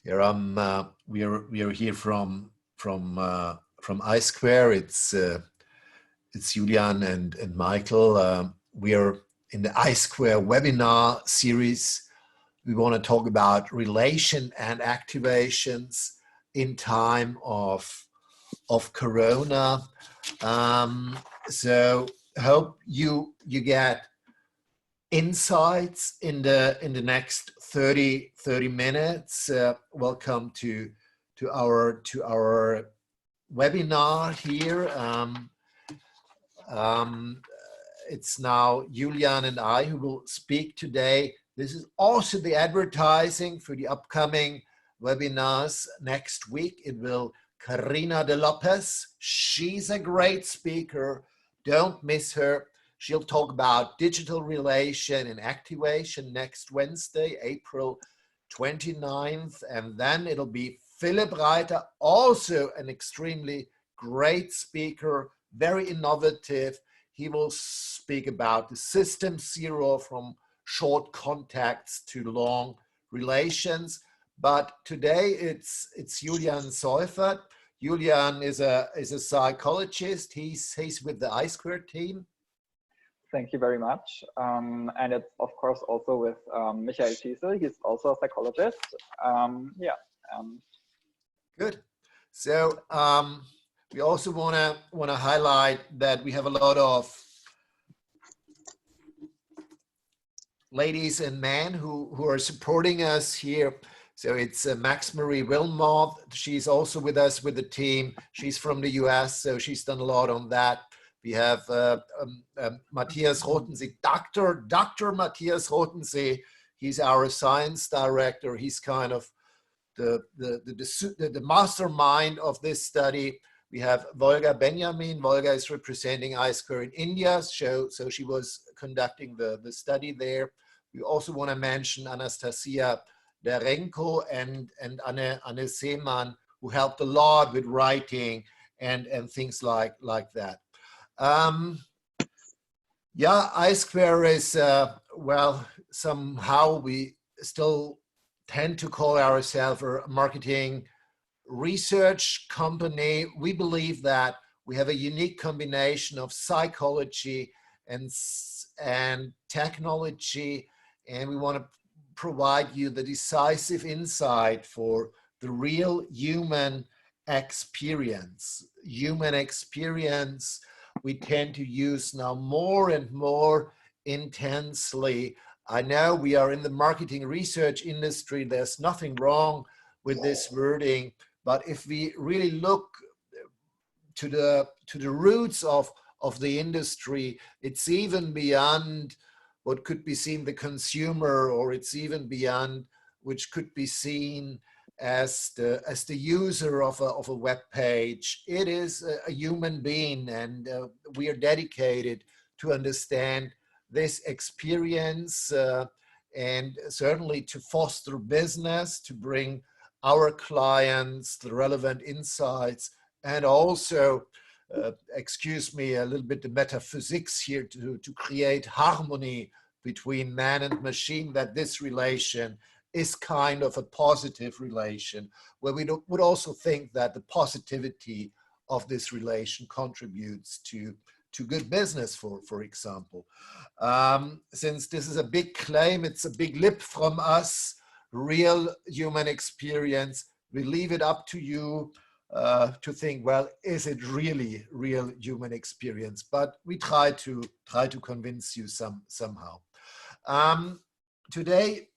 Here we are here from I Square. It's Julian and Michael. We are in the I Square webinar series. We want to talk about relation and activations in time of Corona. So hope you get insights in the next 30 minutes. Welcome to our webinar here. It's now Julian and I who will speak today. This is also the advertising for the upcoming webinars next week. It will Carina de Lopez. She's a great speaker. Don't miss her. She'll talk about digital relation and activation next Wednesday, April 29th. And then it'll be Philipp Reiter, also an extremely great speaker, very innovative. He will speak about the system zero, from short contacts to long relations. But today it's Julian Seuffert. Julian is a psychologist. He's with the I Square team. Thank you very much. And it's, of course, also with Michael Schiessl. He's also a psychologist. Good. So we also want to highlight that we have a lot of ladies and men who are supporting us here. So it's Max Marie Wilmoth. She's also with us with the team. She's from the US, so she's done a lot on that. We have Matthias Rotensee, Dr. Matthias Rotensee. He's our science director. He's kind of the mastermind of this study. We have Volga Benjamin. Volga is representing I Square in India, so she was conducting the study there. We also want to mention Anastasia Derenko and Anne Seemann, who helped a lot with writing and things like that. Yeah, I Square is, well, somehow we still tend to call ourselves a marketing research company. We believe that we have a unique combination of psychology and technology, and we want to provide you the decisive insight for the real human experience. Human experience we tend to use now more and more intensely. I know we are in the marketing research industry. There's nothing wrong with this wording, but if we really look to the roots of the industry, it's even beyond what could be seen the consumer, or it's even beyond which could be seen as the user of a web page. It is a human being, and we are dedicated to understand this experience and certainly to foster business, to bring our clients the relevant insights, and also, excuse me, a little bit the metaphysics here, to create harmony between man and machine, that this relation is kind of a positive relation, where we would also think that the positivity of this relation contributes to good business, for example. Since this is a big claim, it's a big leap from us, real human experience, we leave it up to you to think, well, is it really real human experience? But we try to convince you somehow. Today,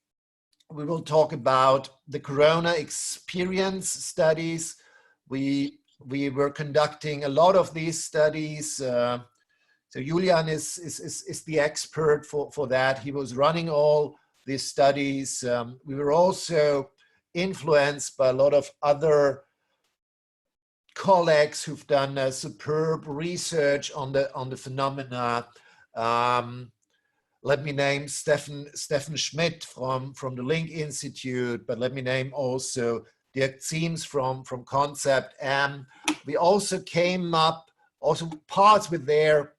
we will talk about the Corona experience studies. We were conducting a lot of these studies. So Julian is the expert for that. He was running all these studies. We were also influenced by a lot of other colleagues who've done superb research on the phenomena. Let me name Steffen Schmidt from the Link Institute, but let me name also Dirk Ziems from Concept M. We also came up, also parts with their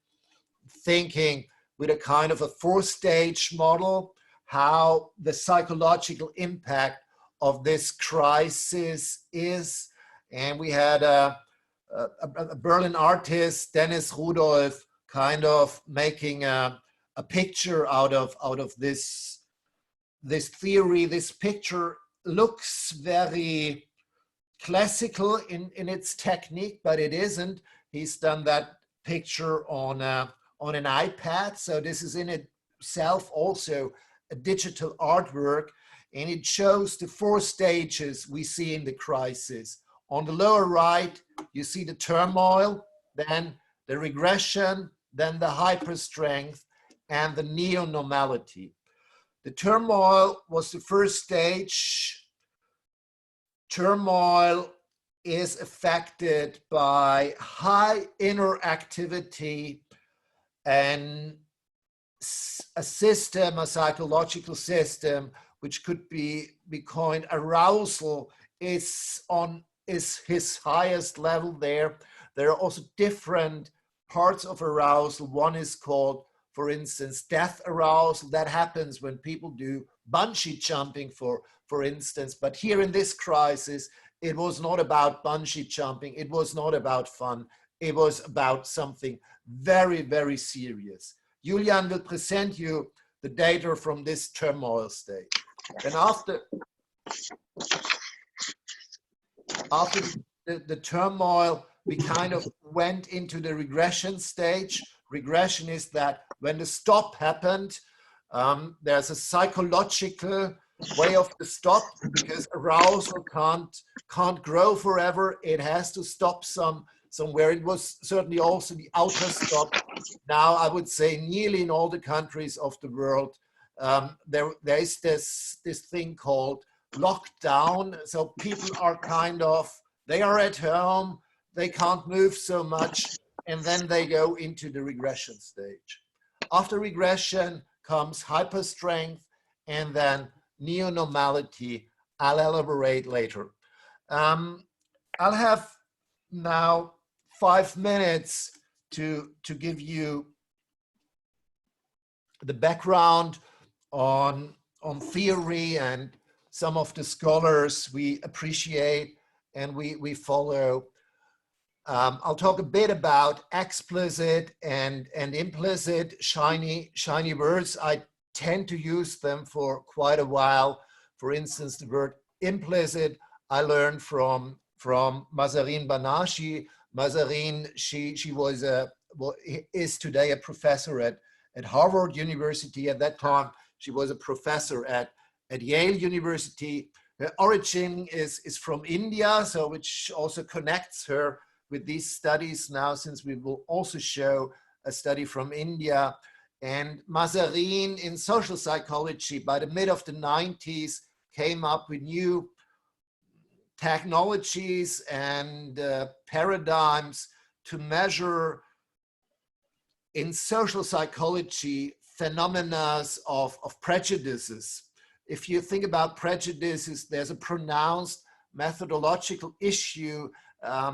thinking, with a kind of a 4-stage model, how the psychological impact of this crisis is. And we had a Berlin artist, Dennis Rudolph, kind of making a picture out of this theory. This picture looks very classical in its technique, but it isn't. He's done that picture on an iPad, so this is in itself also a digital artwork, and it shows the 4 stages we see in the crisis. On the lower right, you see the turmoil, then the regression, then the hyperstrength, and the neo-normality. The turmoil was the first stage. Turmoil is affected by high inner activity, and a system, a psychological system, which could be coined arousal, is his highest level there. There are also different parts of arousal. One is called, for instance, death arousal. That happens when people do bungee jumping, for instance. But here in this crisis, it was not about bungee jumping. It was not about fun. It was about something very, very serious. Julian will present you the data from this turmoil state. And after the turmoil, we kind of went into the regression stage. Regression is that when the stop happened, there's a psychological way of the stop, because arousal can't grow forever. It has to stop somewhere. It was certainly also the outer stop. Now, I would say nearly in all the countries of the world, there is this thing called lockdown. So people are they are at home, they can't move so much, and then they go into the regression stage. After regression comes hyperstrength, and then neo-normality. I'll elaborate later. I'll have now 5 minutes to give you the background on theory and some of the scholars we appreciate and we follow. I'll talk a bit about explicit and implicit, shiny words. I tend to use them for quite a while. For instance, the word implicit I learned from Mahzarin Banashi. Mahzarin, she is today a professor at Harvard University. At that time, she was a professor at Yale University. Her origin is from India, so which also connects her with these studies now, since we will also show a study from India. And Mahzarin, in social psychology, by the mid of the 90s, came up with new technologies and paradigms to measure in social psychology phenomena of prejudices. If you think about prejudices, there's a pronounced methodological issue,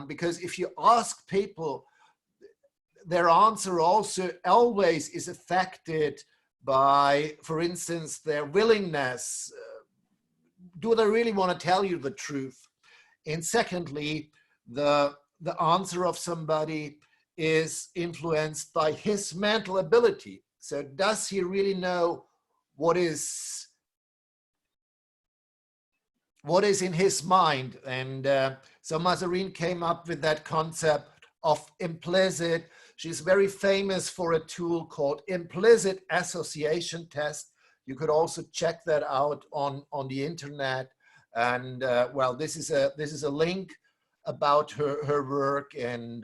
because if you ask people, their answer also always is affected by, for instance, their willingness. Do they really want to tell you the truth? And secondly, the answer of somebody is influenced by his mental ability. So does he really know what is in his mind? And so Mahzarin came up with that concept of implicit. She's very famous for a tool called implicit association test. You could also check that out on the internet. And well, this is a link about her work. And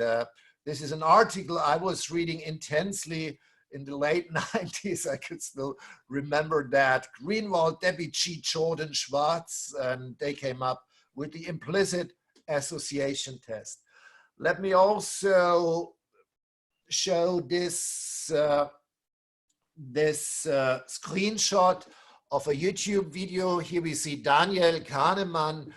this is an article I was reading intensely in the late 90s. I could still remember that. Greenwald, Debici, Jordan, Schwartz, and they came up with the implicit association test. Let me also show this screenshot of a YouTube video. Here we see Daniel Kahneman,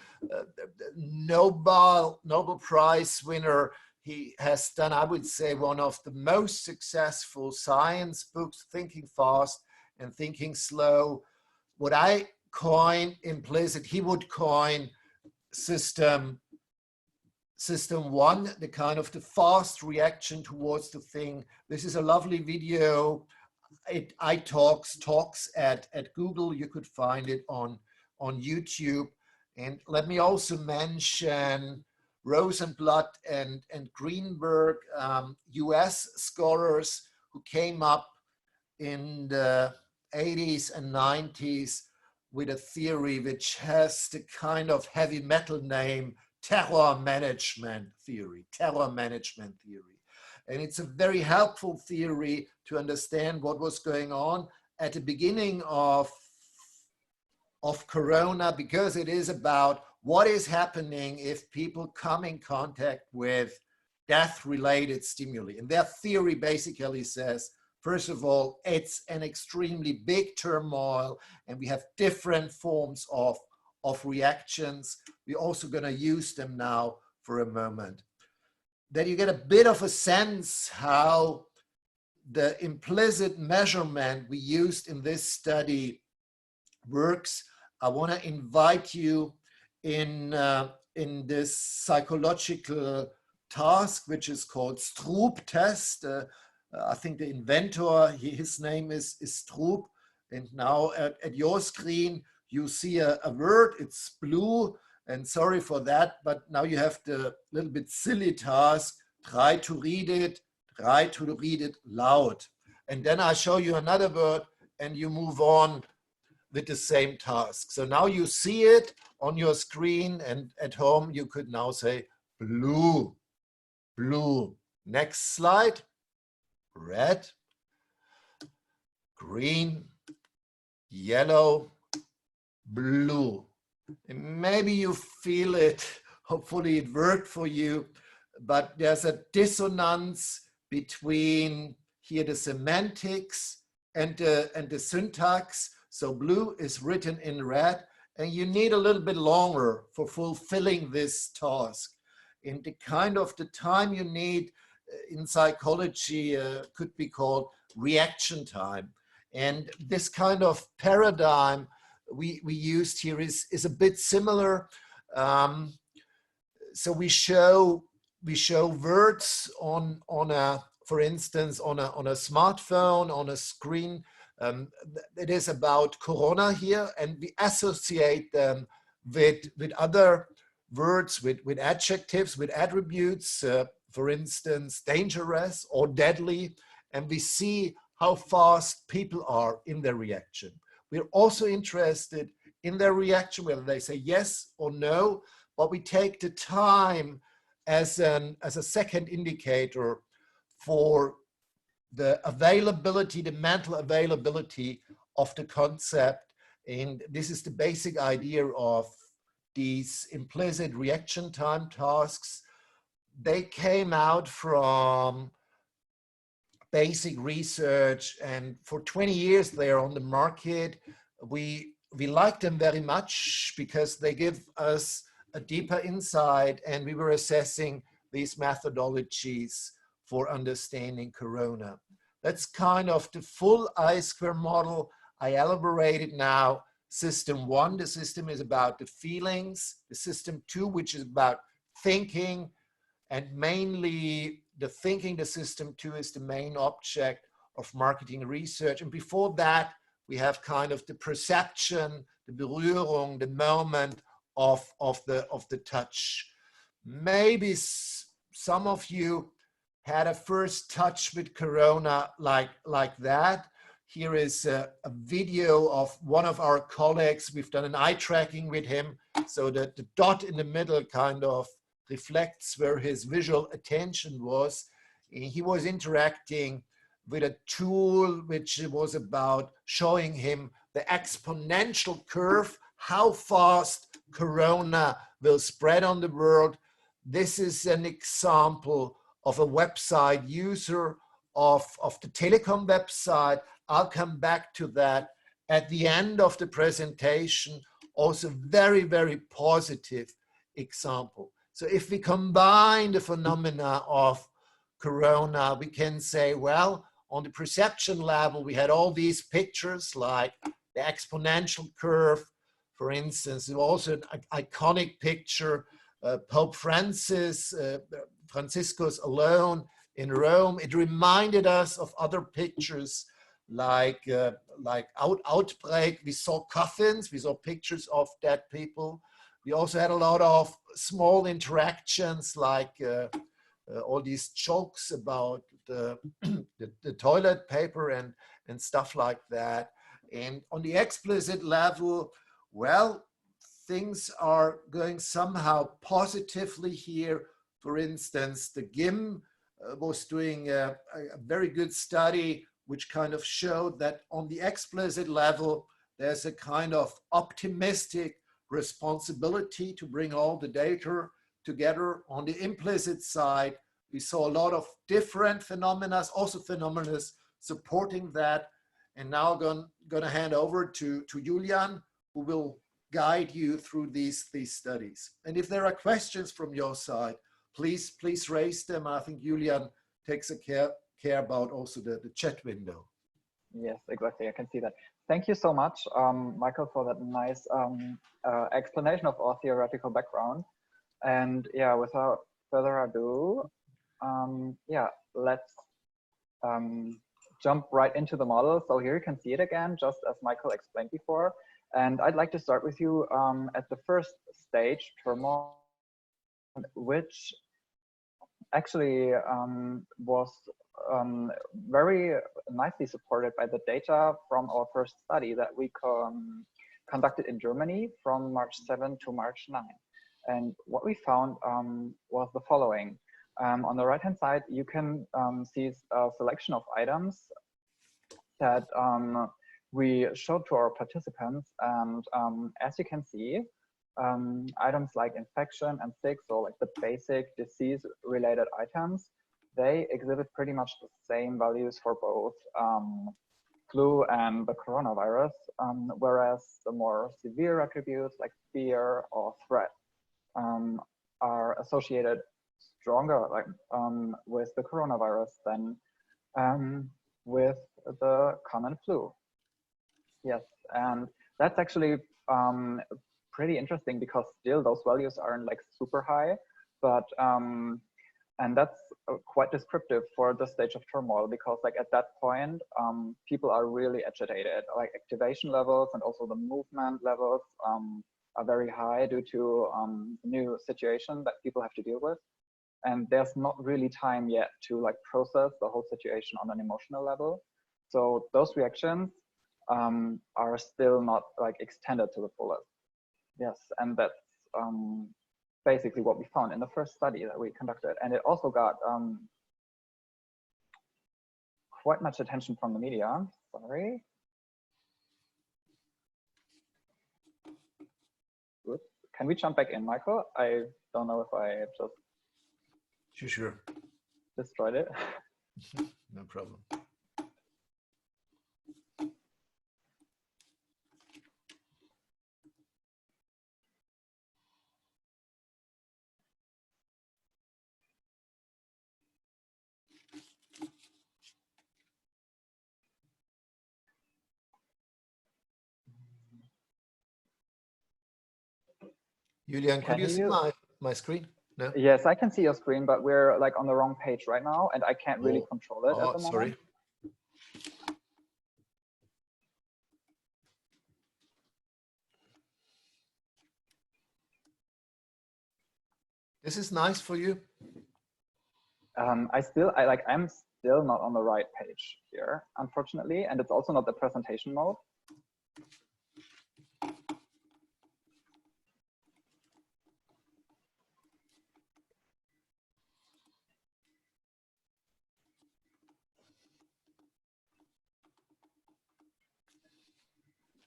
Nobel Prize winner. He has done, I would say, one of the most successful science books, Thinking Fast and Thinking Slow. What I coin implicit, he would coin system one, the kind of the fast reaction towards the thing. This is a lovely video. I talks at Google. You could find it on YouTube. And let me also mention Rosenblatt and Greenberg, US scholars who came up in the 80s and 90s with a theory which has the kind of heavy metal name terror management theory. And it's a very helpful theory to understand what was going on at the beginning of Corona, because it is about what is happening if people come in contact with death-related stimuli. And their theory basically says, first of all, it's an extremely big turmoil, and we have different forms of reactions. We're also going to use them now for a moment. Then you get a bit of a sense how the implicit measurement we used in this study works. I want to invite you in this psychological task, which is called Stroop test. I think the inventor, his name is Stroop. And now at your screen, you see a word, it's blue. And sorry for that, but now you have the little bit silly task, try to read it loud. And then I show you another word and you move on with the same task. So now you see it on your screen, and at home you could now say blue, blue. Next slide, red, green, yellow, blue. And maybe you feel it, hopefully it worked for you, but there's a dissonance between here the semantics and the syntax. So blue is written in red, and you need a little bit longer for fulfilling this task. And the kind of the time you need in psychology could be called reaction time. And this kind of paradigm we used here is a bit similar. So we show words on a, for instance, on a smartphone, on a screen. It is about Corona here, and we associate them with other words, with adjectives, with attributes, for instance, dangerous or deadly, and we see how fast people are in their reaction. We're also interested in their reaction, whether they say yes or no, but we take the time as a second indicator for the availability, the mental availability of the concept. And this is the basic idea of these implicit reaction time tasks. They came out from basic research, and for 20 years they are on the market. We like them very much because they give us a deeper insight, and we were assessing these methodologies for understanding Corona. That's kind of the full I-square model. I elaborated now system one. The system is about the feelings. The system two, which is about thinking, and mainly the thinking. The system two is the main object of marketing research. And before that, we have kind of the perception, the Berührung, the moment of the touch. Maybe some of you had a first touch with Corona like that. Here is a video of one of our colleagues. We've done an eye tracking with him, so that the dot in the middle kind of reflects where his visual attention was. He was interacting with a tool which was about showing him the exponential curve, how fast Corona will spread on the world. This is an example of a website user of the telecom website. I'll come back to that at the end of the presentation. Also very, very positive example. So if we combine the phenomena of Corona, we can say, well, on the perception level, we had all these pictures like the exponential curve, For instance, it was also an iconic picture, Pope Francis, Franciscus alone in Rome. It reminded us of other pictures like Outbreak. We saw coffins, we saw pictures of dead people. We also had a lot of small interactions like all these jokes about the toilet paper and stuff like that. And on the explicit level, well, things are going somehow positively here. For instance, the GIM was doing a very good study which kind of showed that on the explicit level, there's a kind of optimistic responsibility to bring all the data together. On the implicit side, we saw a lot of different phenomena, also phenomena supporting that. And now I'm going to hand over to Julian, who will guide you through these studies. And if there are questions from your side, please raise them. I think Julian takes a care about also the chat window. Yes, exactly. I can see that. Thank you so much, Michael, for that nice explanation of our theoretical background. And yeah, without further ado, yeah, let's jump right into the model. So here you can see it again, just as Michael explained before. And I'd like to start with you at the first stage, turmoil, which actually was very nicely supported by the data from our first study that we conducted in Germany from March 7 to March 9. And what we found was the following. On the right-hand side, you can see a selection of items that we showed to our participants. And as you can see, items like infection and sick, so like the basic disease-related items, they exhibit pretty much the same values for both flu and the coronavirus, whereas the more severe attributes like fear or threat are associated stronger like with the coronavirus than with the common flu. Yes, and that's actually pretty interesting because still those values aren't like super high, but and that's quite descriptive for the stage of turmoil, because like at that point people are really agitated, like activation levels and also the movement levels are very high due to new situation that people have to deal with, and there's not really time yet to like process the whole situation on an emotional level. So those reactions are still not like extended to the fullest. Yes, and that's basically what we found in the first study that we conducted. And it also got quite much attention from the media. Sorry. Oops. Can we jump back in, Michael? I don't know if I just Sure. destroyed it. No problem. Julian, could you see my screen? No? Yes, I can see your screen, but we're like on the wrong page right now, and I can't really control it at the moment. Sorry. This is nice for you. I'm still not on the right page here, unfortunately, and it's also not the presentation mode.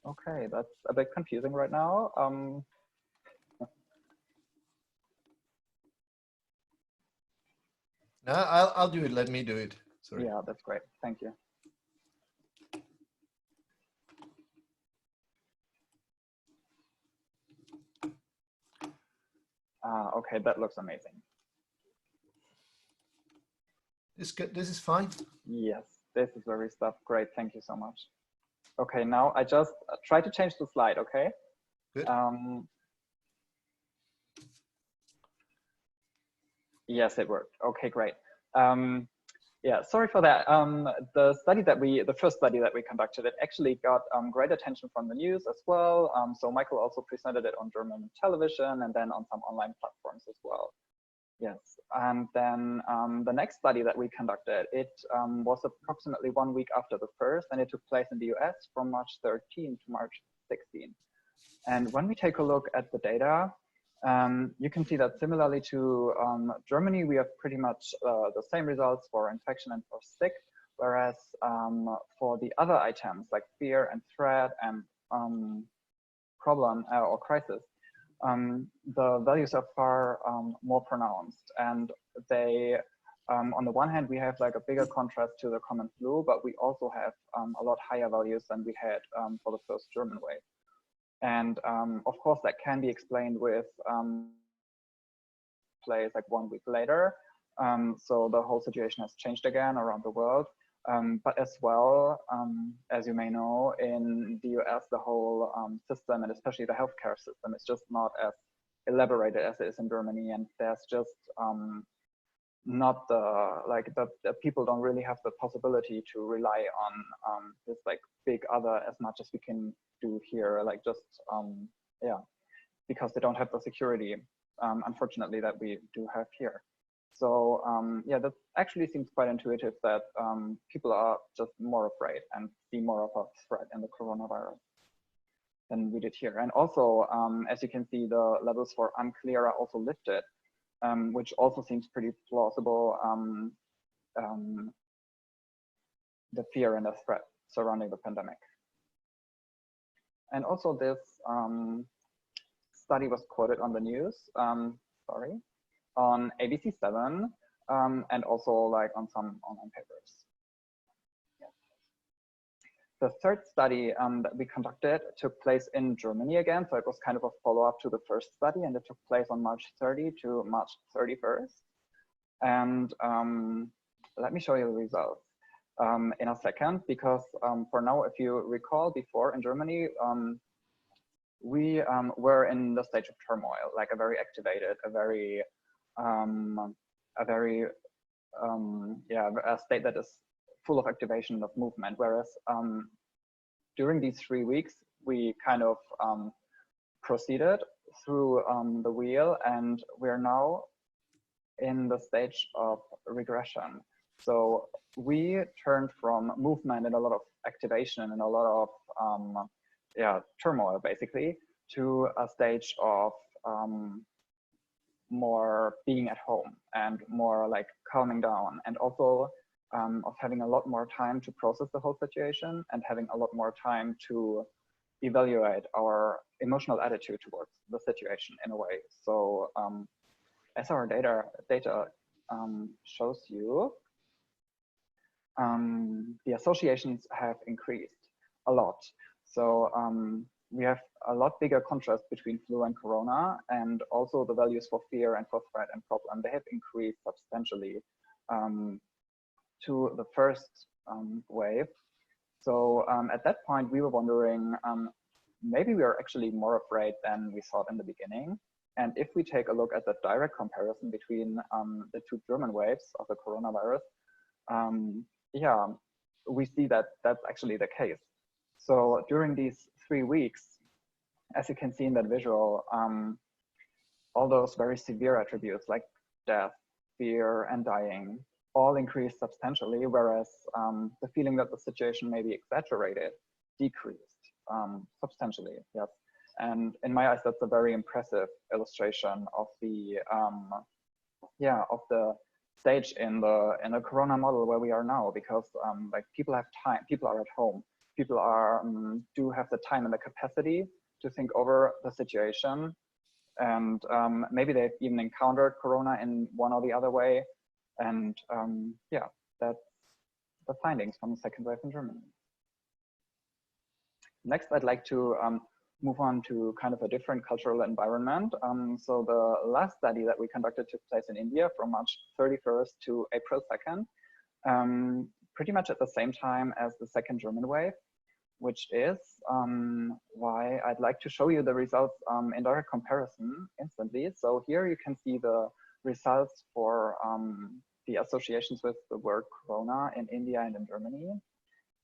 Okay, that's a bit confusing right now. No, I'll do it. Let me do it. Sorry. Yeah, that's great. Thank you. Okay, that looks amazing. This is fine. Yes, this is very stuff. Great. Thank you so much. Okay, now I just try to change the slide. Okay. Good. Yes, it worked. Okay, great. Yeah, sorry for that. The first study that we conducted, it actually got great attention from the news as well. So Michael also presented it on German television and then on some online platforms as well. Yes, and then the next study that we conducted, it was approximately 1 week after the first, and it took place in the US from March 13 to March 16. And when we take a look at the data, you can see that similarly to Germany, we have pretty much the same results for infection and for sick, whereas for the other items like fear and threat and problem or crisis, the values are far more pronounced. And they, on the one hand, we have like a bigger contrast to the common flu, but we also have a lot higher values than we had for the first German wave. And of course, that can be explained with plays like 1 week later. So the whole situation has changed again around the world. But as well, as you may know, in the US, the whole system and especially the healthcare system is just not as elaborated as it is in Germany. And there's just not the people don't really have the possibility to rely on this like big other as much as we can do here, like just yeah, because they don't have the security, unfortunately, that we do have here. So yeah, that actually seems quite intuitive that people are just more afraid and see more of a threat in the coronavirus than we did here. And also, as you can see, the levels for unclear are also lifted, which also seems pretty plausible, the fear and the threat surrounding the pandemic. And also this study was quoted on the news, sorry, on ABC7, and also like on some online papers. Yeah. The third study that we conducted took place in Germany again. So it was kind of a follow-up to the first study, and it took place on March 30 to March 31st. And let me show you the results in a second, because for now, if you recall before in Germany, we were in the stage of turmoil, like a very activated, a state that is full of activation of movement. Whereas during these 3 weeks, we kind of proceeded through the wheel, and we're now in the stage of regression. So we turned from movement and a lot of activation and a lot of turmoil basically to a stage of more being at home and more like calming down, and also of having a lot more time to process the whole situation and having a lot more time to evaluate our emotional attitude towards the situation in a way. So as our data shows you, the associations have increased a lot. So we have a lot bigger contrast between flu and corona, and also the values for fear and for threat and problem, they have increased substantially to the first wave. So at that point, we were wondering, maybe we are actually more afraid than we thought in the beginning. And if we take a look at the direct comparison between the two German waves of the coronavirus, yeah, we see that that's actually the case. So during these 3 weeks, as you can see in that visual, all those very severe attributes like death, fear, and dying all increased substantially, whereas the feeling that the situation may be exaggerated decreased substantially. Yes, and in my eyes, that's a very impressive illustration of the of the stage in the corona model where we are now, because like people have time, people are at home, people are do have the time and the capacity to think over the situation, and maybe they've even encountered corona in one or the other way. And yeah, that's the findings from the second wave in Germany. Next, I'd like to move on to kind of a different cultural environment. So the last study that we conducted took place in India from March 31st to April 2nd, pretty much at the same time as the second German wave, which is why I'd like to show you the results in direct comparison instantly. So here you can see the results for the associations with the word corona in India and in Germany.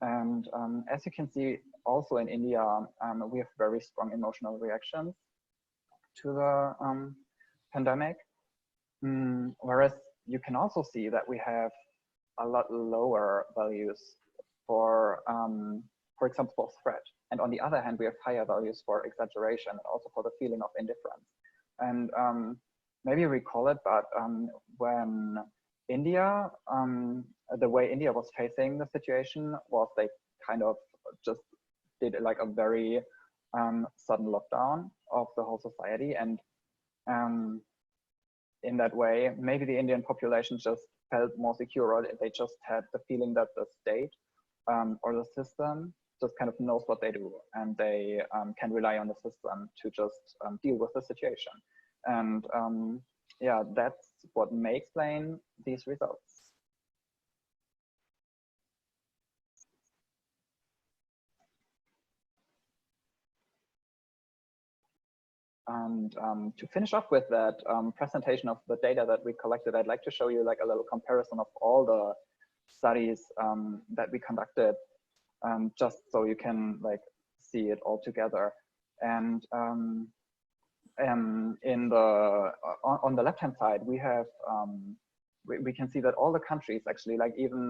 And as you can see, also in India, we have very strong emotional reactions to the pandemic. Whereas you can also see that we have a lot lower values for example, for threat. And on the other hand, we have higher values for exaggeration and also for the feeling of indifference. And maybe recall it, but when India, the way India was facing the situation was they kind of just did like a very sudden lockdown of the whole society. And in that way, maybe the Indian population just felt more secure, or they just had the feeling that the state or the system just kind of knows what they do, and they can rely on the system to just deal with the situation. And yeah, that's what may explain these results. And to finish off with that presentation of the data that we collected, I'd like to show you like a little comparison of all the studies that we conducted, just so you can like see it all together. And in the on the left-hand side, we have we can see that all the countries actually, like even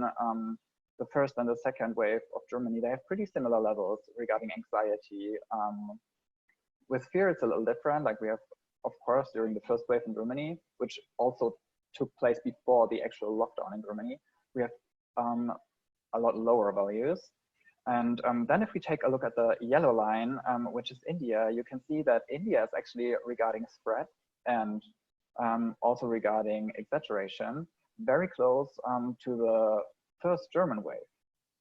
the first and the second wave of Germany, they have pretty similar levels regarding anxiety. With fear, it's a little different. Like we have, of course, during the first wave in Germany, which also took place before the actual lockdown in Germany, we have a lot lower values. And then if we take a look at the yellow line, which is India, you can see that India is actually regarding spread and also regarding exaggeration, very close to the first German wave.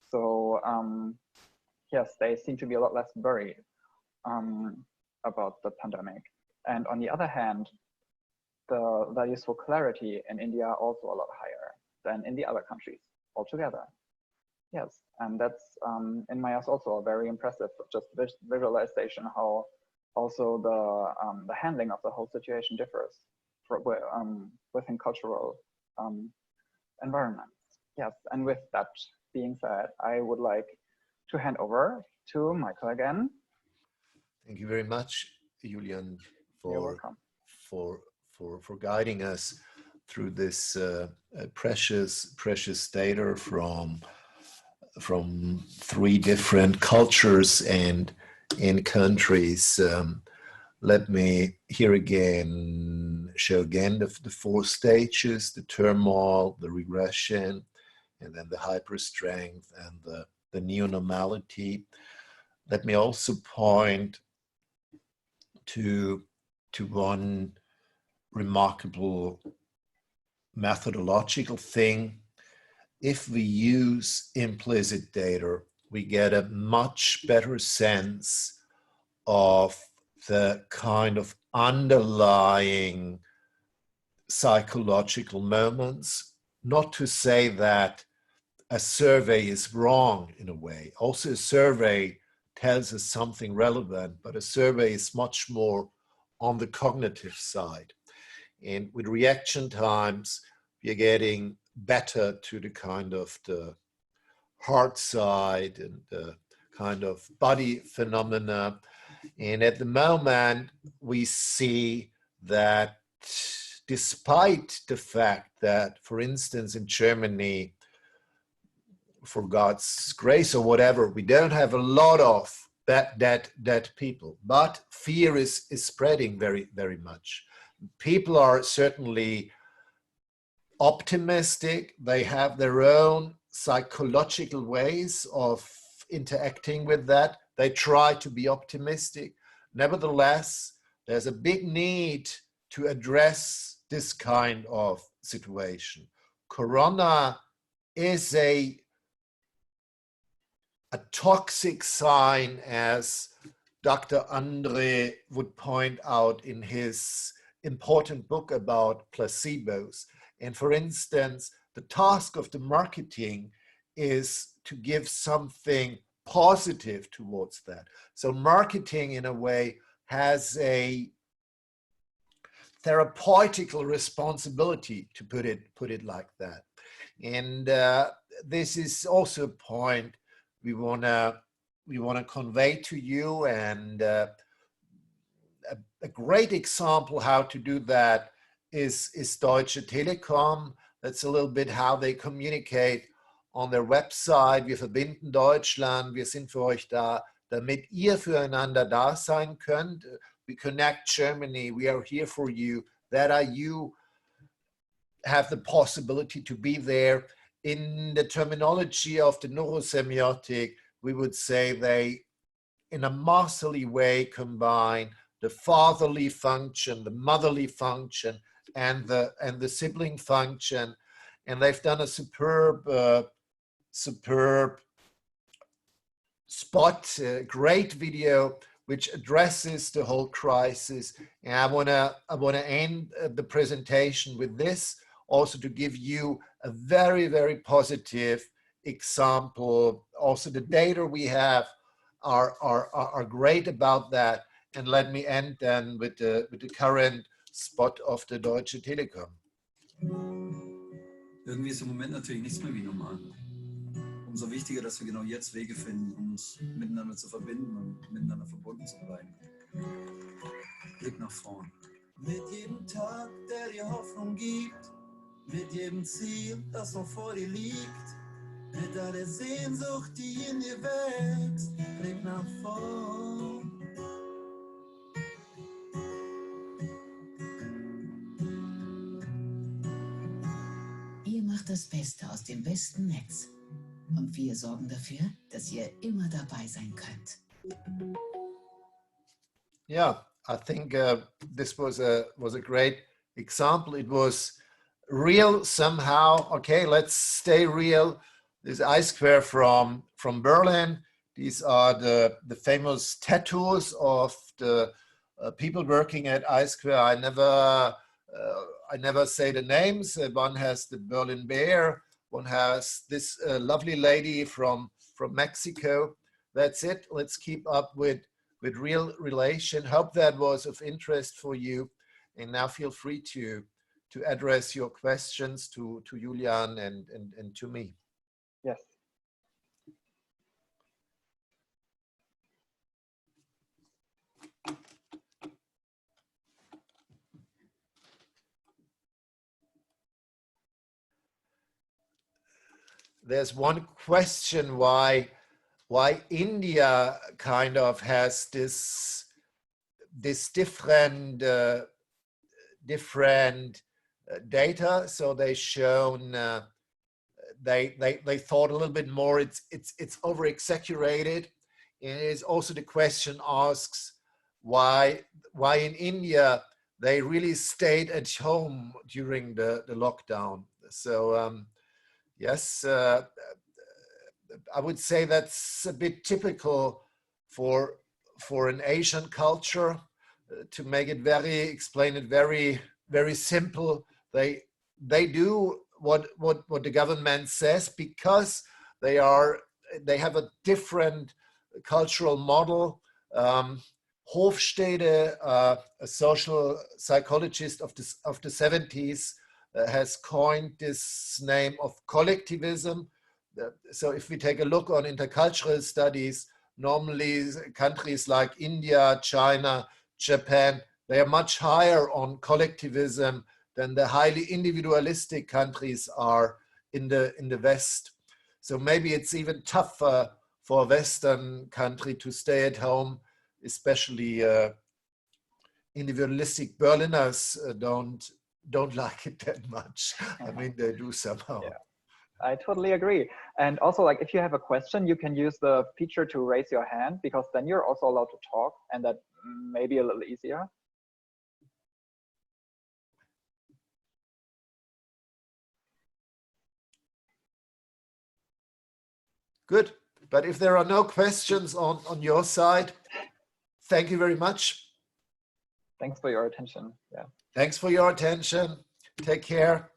So yes, they seem to be a lot less worried about the pandemic. And on the other hand, the values for clarity in India are also a lot higher than in the other countries altogether. Yes, and that's in my eyes also a very impressive just visualization how also the handling of the whole situation differs within cultural environments. Yes, and with that being said, I would like to hand over to Michael again. Thank you very much, Julian, You're welcome. for guiding us through this precious data from 3 different cultures and in countries. Let me here again show again the 4 stages: the turmoil, the regression, and then the hyperstrength and the new normality. Let me also point to one remarkable methodological thing. If we use implicit data, we get a much better sense of the kind of underlying psychological moments. Not to say that a survey is wrong in a way. Also, a survey tells us something relevant, but a survey is much more on the cognitive side. And with reaction times, we're getting better to the kind of the heart side and the kind of body phenomena. And at the moment, we see that despite the fact that, for instance, in Germany, for God's grace or whatever, we don't have a lot of dead people, but fear is spreading very, very much. People are certainly optimistic. They have their own psychological ways of interacting with that. They try to be optimistic. Nevertheless, there's a big need to address this kind of situation. Corona is a toxic sign, as Dr. Andre would point out in his important book about placebos. And for instance, the task of the marketing is to give something positive towards that. So marketing, in a way, has a therapeutical responsibility, to put it like that. And this is also a point we want to convey to you. And a great example how to do that is Deutsche Telekom. That's a little bit how they communicate on their website. Wir verbinden Deutschland, wir sind für euch da, damit ihr füreinander da sein könnt. We connect Germany, we are here for you, that you have the possibility to be there. In the terminology of the neurosemiotic, we would say they, in a masterly way, combine the fatherly function, the motherly function, and the sibling function. And they've done a superb spot, great video, which addresses the whole crisis. And I wanna end the presentation with this, also to give you a very, very positive example. Also, the data we have are great about that. And let me end then with the current spot of the Deutsche Telekom. Irgendwie ist im Moment natürlich nichts mehr wie normal. Umso wichtiger, dass wir genau jetzt Wege finden, um uns miteinander zu verbinden und miteinander verbunden zu bleiben. Blick nach vorn. Mit jedem Tag, der dir Hoffnung gibt, mit jedem Ziel, das noch vor dir liegt, mit all der Sehnsucht, die in dir wächst, blick nach vorn. Ihr macht das Beste aus dem besten Netz. Und wir sorgen dafür, dass ihr immer dabei sein könnt. Yeah, I think this was a great example. It was real somehow. Okay, let's stay real. This I-Square from Berlin. These are the famous tattoos of the people working at I-Square. I never say the names. One has the Berlin Bear. One has this lovely lady from Mexico. That's it. Let's keep up with real relation. Hope that was of interest for you. And now feel free to address your questions to Julian and to me. Yes. There's one question why India kind of has this different data. So they shown they thought a little bit more. It's over exaggerated. And it's also the question asks why in India they really stayed at home during the lockdown. So yes, I would say that's a bit typical for an Asian culture. To make it explain it very, very simple, they do what the government says because they have a different cultural model. Hofstede, a social psychologist of the 70s, has coined this name of collectivism. So if we take a look on intercultural studies, normally countries like India, China, Japan, they are much higher on collectivism than the highly individualistic countries are in the West. So maybe it's even tougher for a Western country to stay at home, especially individualistic Berliners don't like it that much. I mean, they do somehow. Yeah, I totally agree. And also, like, if you have a question, you can use the feature to raise your hand, because then you're also allowed to talk, and that may be a little easier. Good. But if there are no questions on your side, thank you very much. Thanks for your attention. Yeah. Thanks for your attention. Take care.